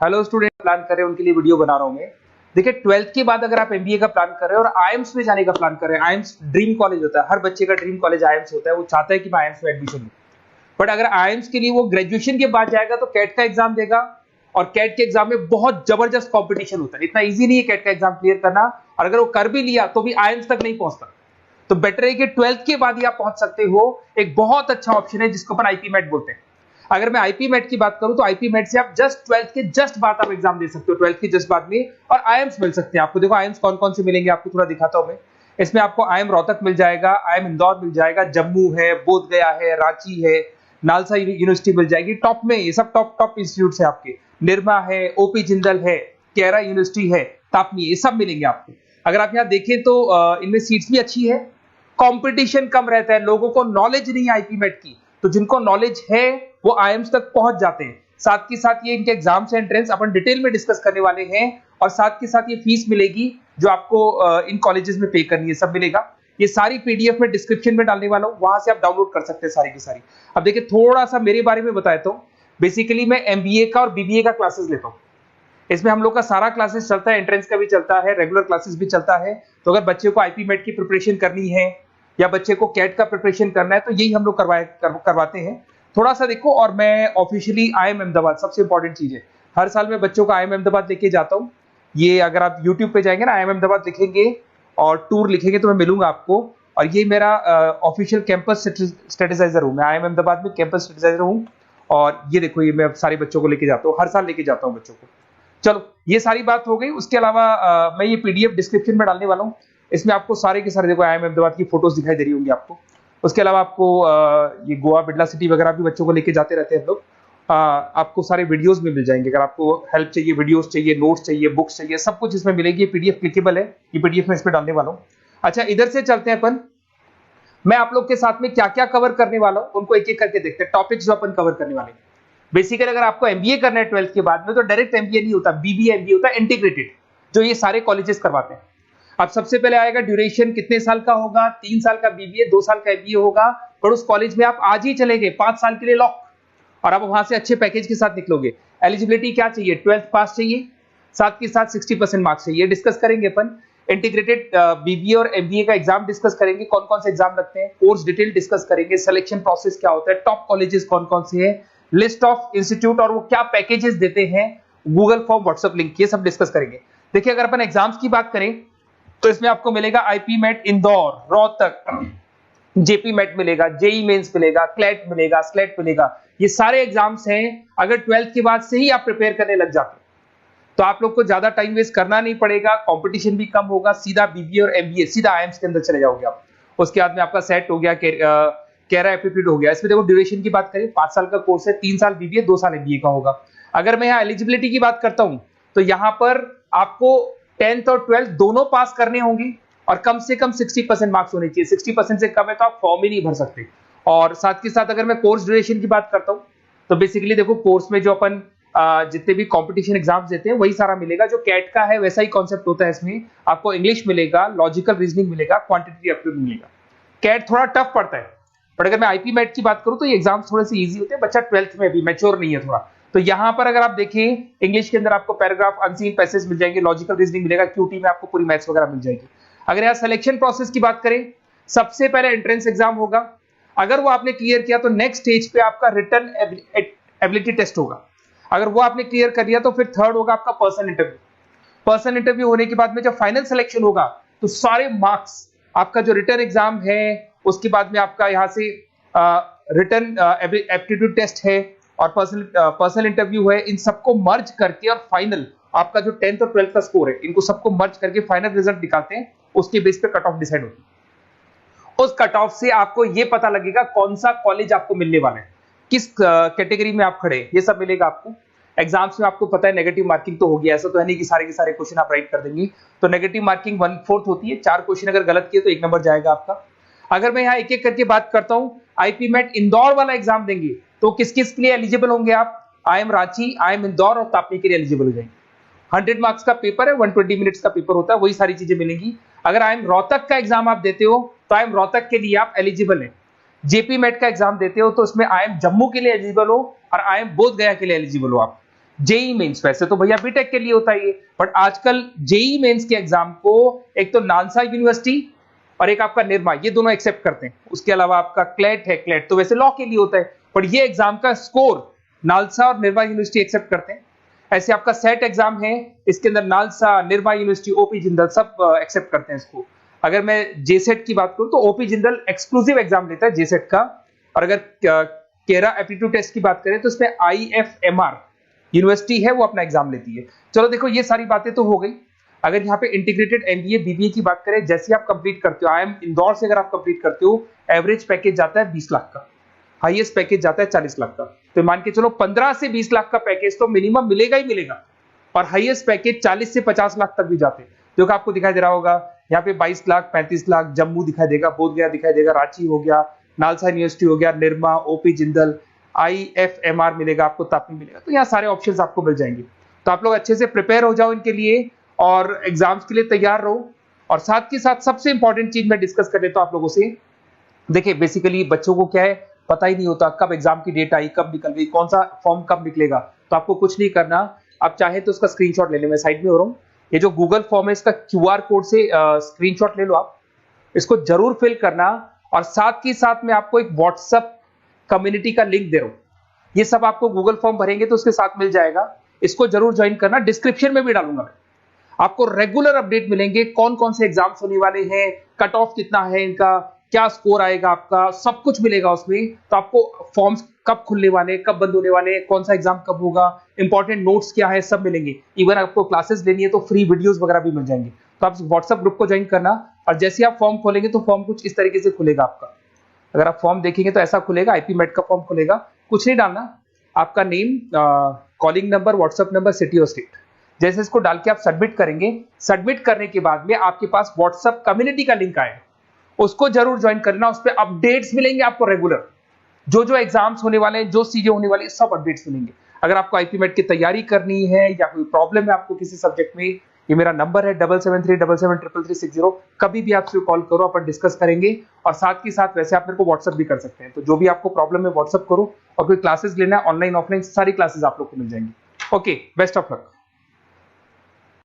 Hello student, plan कर रहे हैं उनके लिए वीडियो बना रहा हूं मैं। देखिए 12th के बाद अगर आप एमबीए का प्लान कर रहे हैं और आईएम्स में जाने का प्लान कर रहे हैं, आईएम्स ड्रीम कॉलेज होता है, हर बच्चे का ड्रीम कॉलेज आईएम्स होता है, वो चाहता है कि मैं आईएम्स में एडमिशन लूं। बट अगर आईएम्स के लिए वो ग्रेजुएशन के बाद जाएगा तो कैट का एग्जाम देगा, और कैट के एग्जाम में बहुत जबरदस्त कॉम्पिटिशन होता है, इतना ईजी नहीं है कैट का एग्जाम क्लियर करना, और अगर वो कर भी लिया तो भी आईएम्स तक नहीं पहुंचता। तो बेटर है कि 12th के बाद ही आप पहुंच सकते हो। एक बहुत अच्छा ऑप्शन है जिसको अपन आईपी मेट बोलते हैं। अगर मैं आईपी मेट की बात करूं तो आईपी मेट से आप जस्ट 12th के जस्ट बाद आप एग्जाम दे सकते हो, 12th के जस्ट बाद में, और आईएम्स मिल सकते हैं आपको। देखो आईएम्स कौन कौन से मिलेंगे आपको थोड़ा दिखाता हूं मैं। इसमें आपको आईएम रोहतक मिल जाएगा, आईएम इंदौर मिल जाएगा, जम्मू है, बोधगया है, रांची है, नालसा यूनिवर्सिटी मिल जाएगी। टॉप में ये सब टॉप इंस्टीट्यूट है आपके, निर्मा है, ओपी जिंदल है, केरा यूनिवर्सिटी है, तापनी, ये सब मिलेंगे आपको। अगर आप यहाँ देखें तो इनमें सीट्स भी अच्छी है, कंपटीशन कम रहता है, लोगों को नॉलेज नहीं है आईपी मेट की, तो जिनको नॉलेज है वो आईएम्स तक पहुंच जाते हैं। साथ के साथ ये इनके एग्जाम से एंट्रेंस अपन डिटेल में डिस्कस करने वाले हैं, और साथ के साथ ये फीस मिलेगी जो आपको इन कॉलेजेस में पे करनी है, सब मिलेगा। ये सारी पीडीएफ में डिस्क्रिप्शन में डालने वाला हूं, वहां से आप डाउनलोड कर सकते हैं सारी की सारी। अब देखिए थोड़ा सा मेरे बारे में बताता हूं। बेसिकली मैं एमबीए का और बीबीए का क्लासेस लेता हूं। इसमें हम लोग का सारा क्लासेस चलता है, एंट्रेंस का भी चलता है, रेगुलर क्लासेस भी चलता है। तो अगर बच्चे को आईपी मेट की प्रिपरेशन करनी है या बच्चे को कैट का प्रिपरेशन करना है तो यही हम लोग करवाते हैं। थोड़ा सा देखो, और मैं ऑफिशियली आईएम अहमदाबाद, सबसे इंपॉर्टेंट चीज है, हर साल मैं बच्चों को आईएम अहमदाबाद लेके जाता हूँ। ये अगर आप यूट्यूब पे जाएंगे ना, आईएम अहमदाबाद लिखेंगे और टूर लिखेंगे तो मैं मिलूंगा आपको। और ये मेरा ऑफिशियल कैंपस स्ट्रेटेजाइजर हूँ, मैं आईएम अहमदाबाद में कैंपस स्ट्रेटेजाइजर हूँ। और ये देखो, ये मैं सारे बच्चों को लेके जाता हूँ, हर साल लेके जाता हूँ बच्चों को। चलो ये सारी बात हो गई। उसके अलावा मैं ये पीडीएफ डिस्क्रिप्शन में डालने वाला हूँ। इसमें आपको सारे के सारे, देखो आईएम अहमदाबाद की फोटोज दिखाई दे रही होंगी आपको। उसके अलावा आपको ये गोवा, बिरला सिटी वगैरह भी बच्चों को लेके जाते रहते हैं हम लोग। आपको सारे वीडियोस में मिल जाएंगे। अगर आपको हेल्प चाहिए, वीडियोस चाहिए, नोट्स चाहिए, बुक्स चाहिए, सब कुछ इसमें मिलेगी। ये पीडीएफ क्लिकेबल है, ये पीडीएफ में इसमें डालने वाला हूँ। अच्छा, इधर से चलते हैं अपन। मैं आप लोग के साथ में क्या क्या कवर करने वाला हूँ उनको एक एक करके देखते हैं, टॉपिक्स जो अपन कवर करने वाले हैं। बेसिकली अगर आपको एमबीए करना है 12th के बाद में, तो डायरेक्ट एमबीए नहीं होता, बीबीए एमबीए होता है, इंटीग्रेटेड, जो ये सारे कॉलेजेस करवाते हैं। अब सबसे पहले आएगा ड्यूरेशन, कितने साल का होगा, 3 साल का बीबीए, 2 साल का एमबीए होगा। पर उस कॉलेज में आप आज ही चले गए 5 साल के लिए लॉक, और आप वहां से अच्छे पैकेज के साथ निकलोगे। एलिजिबिलिटी क्या चाहिए, 12th पास चाहिए, साथ के साथ 60% मार्क्स चाहिए। डिस्कस करेंगे अपन इंटीग्रेटेड बीबीए और एमबीए का एग्जाम डिस्कस करेंगे, कौन कौन से एग्जाम लगते हैं, कोर्स डिटेल डिस्कस करेंगे, सिलेक्शन प्रोसेस क्या होता है, टॉप कॉलेजेस कौन कौन से हैं, लिस्ट ऑफ इंस्टीट्यूट और वो क्या पैकेजेस देते हैं, गूगल फॉर्म, व्हाट्सएप लिंक, ये सब डिस्कस करेंगे। देखिए अगर अपन एग्जाम्स की बात करें तो इसमें आपको मिलेगा IPMAT Indore, Rohtak, JIPMAT मिलेगा, जेई मेंस मिलेगा, क्लेट मिलेगा, स्लेट मिलेगा। ये सारे एग्जाम्स हैं। अगर 12th के बाद से ही आप प्रिपेयर करने लग जाते तो आप लोग को ज्यादा टाइम वेस्ट करना नहीं पड़ेगा, कंपटीशन भी कम होगा, सीधा बीबीए और एमबीए सीधा आईएम्स के अंदर चले जाओगे आप। उसके बाद में आपका सेट हो गया, कैरा एप्टीट्यूड हो गया। इसमें देखो ड्यूरेशन की बात करें, 5 साल का कोर्स है, 3 साल बीबीए, 2 साल एमबीए का होगा। अगर मैं यहाँ एलिजिबिलिटी की बात करता हूं तो यहाँ पर आपको 10th और 12th दोनों पास करने होंगे, और कम से कम 60% मार्क्स होने चाहिए। 60% से कम है तो आप फॉर्म ही नहीं भर सकते। और साथ के साथ अगर मैं कोर्स ड्यूरेशन की बात करता हूं तो बेसिकली देखो, कोर्स में जो अपन जितने भी कंपटीशन एग्जाम्स देते हैं वही सारा मिलेगा। जो कैट का है वैसा ही कॉन्सेप्ट होता है। इसमें आपको इंग्लिश मिलेगा, लॉजिकल रीजनिंग मिलेगा, क्वांटिटेटिव एप्टीट्यूड मिलेगा। कैट थोड़ा टफ पड़ता है, बट अगर मैं आईपी मेट की बात करूं तो ये एग्जाम्स थोड़े से इजी होते हैं। बच्चा 12th में भी मैच्योर नहीं है थोड़ा, तो यहां पर अगर आप देखें, इंग्लिश के अंदर आपको पैराग्राफ, अनसीन पैसेज मिल जाएंगे, लॉजिकल रीजनिंग मिलेगा, क्यूटी में आपको पूरी मैथ्स वगैरह मिल जाएगी। अगर यहाँ सिलेक्शन प्रोसेस की बात करें, सबसे पहले एंट्रेंस एग्जाम होगा। अगर वो आपने क्लियर किया तो नेक्स्ट स्टेज पे आपका रिटन एबिलिटी टेस्ट होगा। अगर वो आपने क्लियर कर लिया तो फिर थर्ड होगा आपका पर्सनल इंटरव्यू। पर्सनल इंटरव्यू होने के बाद में जब फाइनल सिलेक्शन होगा तो सारे मार्क्स, आपका जो रिटन एग्जाम है, उसके बाद में आपका यहाँ से रिटन एप्टीट्यूड टेस्ट है और पर्सनल इंटरव्यू है, इन सबको मर्ज करके और फाइनल आपका जो 10th और 12th का स्कोर है, इनको सबको मर्ज करके फाइनल रिजल्ट निकालते हैं। उसके बेस पे कट ऑफ डिसाइड होती है। उस कट ऑफ से आपको ये पता लगेगा कौन सा कॉलेज आपको मिलने वाला है, किस कैटेगरी में आप खड़े, ये सब मिलेगा आपको। एग्जाम्स में आपको पता है नेगेटिव मार्किंग तो होगी, ऐसा तो है नहीं कि सारे के सारे क्वेश्चन आप राइट कर देंगे। तो नेगेटिव मार्किंग 1/4 होती है, 4 क्वेश्चन अगर गलत किए तो 1 नंबर जाएगा आपका। अगर मैं यहाँ एक एक करके बात करता हूँ, आईपी मेट इंदौर वाला एग्जाम देंगे तो किस किस के लिए एलिजिबल होंगे आप, आईएम रांची, आईएम इंदौर और तापनी के लिए एलिजिबल हो जाएंगे। 100 मार्क्स का पेपर है, 120 मिनट्स का पेपर होता है, वही सारी चीजें मिलेंगी। अगर आईएम रोहतक का एग्जाम आप देते हो तो आईएम रोहतक के लिए आप एलिजिबल हैं। जेपी मेट का एग्जाम देते हो तो उसमें आईएम जम्मू के लिए एलिजिबल हो और आईएम बोधगया के लिए एलिजिबल हो आप। जेई मेंस वैसे तो भैया बीटेक के लिए होता है ये, बट आजकल जेई मेंस के एग्जाम को एक तो नालसा यूनिवर्सिटी और एक आपका निर्मा, ये दोनों एक्सेप्ट करते हैं। उसके अलावा आपका क्लेट है, क्लेट तो वैसे लॉ के लिए होता है, बट ये एग्जाम का स्कोर नालसा और निर्मा यूनिवर्सिटी एक्सेप्ट करते हैं। ऐसे आपका सेट एग्जाम है, इसके अंदर NALSA, Nirma university, OP Jindal सब एक्सेप्ट करते हैं इसको। अगर मैं जेसेट की बात करूं तो ओपी जिंदल एक्सक्लूसिव एग्जाम लेता है जेसेट का, और अगर केरा एप्टीट्यूड टेस्ट की बात करें तो इसमें आईएफएमआर यूनिवर्सिटी है वो अपना एग्जाम लेती है। चलो देखो ये सारी बातें तो हो गई। अगर यहाँ पे इंटीग्रेटेड एमबीए बीबीए की बात करें, जैसे आप कंप्लीट करते हो, आईएम इंदौर से अगर आप कंप्लीट करते हो, एवरेज पैकेज जाता है 20 लाख का, हाईएस्ट पैकेज जाता है 40 लाख का। तो मान के चलो 15 से 20 लाख का पैकेज तो मिनिमम मिलेगा ही मिलेगा, और हाईएस्ट पैकेज 40 से 50 लाख तक भी जाते हैं, जो कि आपको दिखाई दे रहा होगा यहाँ पे 22 लाख, 35 लाख, जम्मू दिखाई देगा, बोधगया दिखाई देगा, रांची हो गया, नालसा यूनिवर्सिटी हो गया, निर्मा, ओपी जिंदल, आईएफएमआर मिलेगा आपको, तापी मिलेगा। तो यहाँ सारे ऑप्शंस आपको मिल जाएंगे। तो आप लोग अच्छे से प्रिपेयर हो जाओ इनके लिए और एग्जाम्स के लिए तैयार रहो। और साथ के साथ सबसे इंपॉर्टेंट चीज मैं डिस्कस कर लेता हूं आप लोगों से। देखिए बेसिकली बच्चों को क्या है, पता ही नहीं होता कब एग्जाम की डेट आई, कब निकल गई, कौन सा फॉर्म कब निकलेगा। तो आपको कुछ नहीं करना, आप चाहे तो उसका स्क्रीनशॉट ले लें, मैं साइड में हो रहा हूँ। ये जो गूगल फॉर्म है इसका क्यूआर कोड से स्क्रीनशॉट ले लो, आप इसको जरूर फिल करना। और साथ ही साथ मैं आपको एक व्हाट्सएप कम्युनिटी का लिंक दे रहा हूं, ये सब आपको गूगल फॉर्म भरेंगे तो उसके साथ मिल जाएगा, इसको जरूर ज्वाइन करना। डिस्क्रिप्शन में भी डालूंगा मैं, आपको रेगुलर अपडेट मिलेंगे, कौन कौन से एग्जाम्स होने वाले हैं, कट ऑफ कितना है इनका, क्या स्कोर आएगा आपका, सब कुछ मिलेगा उसमें। तो आपको फॉर्म्स कब खुलने वाले, कब बंद होने वाले, कौन सा एग्जाम कब होगा, इंपॉर्टेंट नोट्स क्या है, सब मिलेंगे। इवन आपको क्लासेस लेनी है तो फ्री वीडियोस वगैरह भी मिल जाएंगे। तो आप व्हाट्सएप ग्रुप को ज्वाइन करना, और जैसे आप फॉर्म खोलेंगे तो फॉर्म कुछ इस तरीके से खुलेगा आपका। अगर आप फॉर्म देखेंगे तो ऐसा खुलेगा, आईपी मेट का फॉर्म खुलेगा, कुछ नहीं डालना, आपका name, calling number, WhatsApp number, city और स्टेट, जैसे इसको डाल के आप सबमिट करेंगे। सबमिट करने के बाद में आपके पास व्हाट्सएप कम्युनिटी का लिंक आएगा, उसको जरूर ज्वाइन करना। उस पर अपडेट्स मिलेंगे आपको रेगुलर, जो जो एग्जाम्स होने वाले हैं, जो चीजें होने वाली है, सब अपडेट्स मिलेंगे। अगर आपको आईपी मेट की तैयारी करनी है या कोई प्रॉब्लम है आपको किसी सब्जेक्ट में, ये मेरा नंबर है 7737733360, कभी भी आपसे कॉल करो, अपन डिस्कस करेंगे। और साथ ही साथ वैसे आप मेरे को व्हाट्सएप भी कर सकते हैं, तो जो भी आपको प्रॉब्लम है व्हाट्सएप करो। और कोई क्लासेस लेना है ऑनलाइन ऑफलाइन, सारी क्लासेस आप लोग को मिल जाएंगी। Okay, best of luck.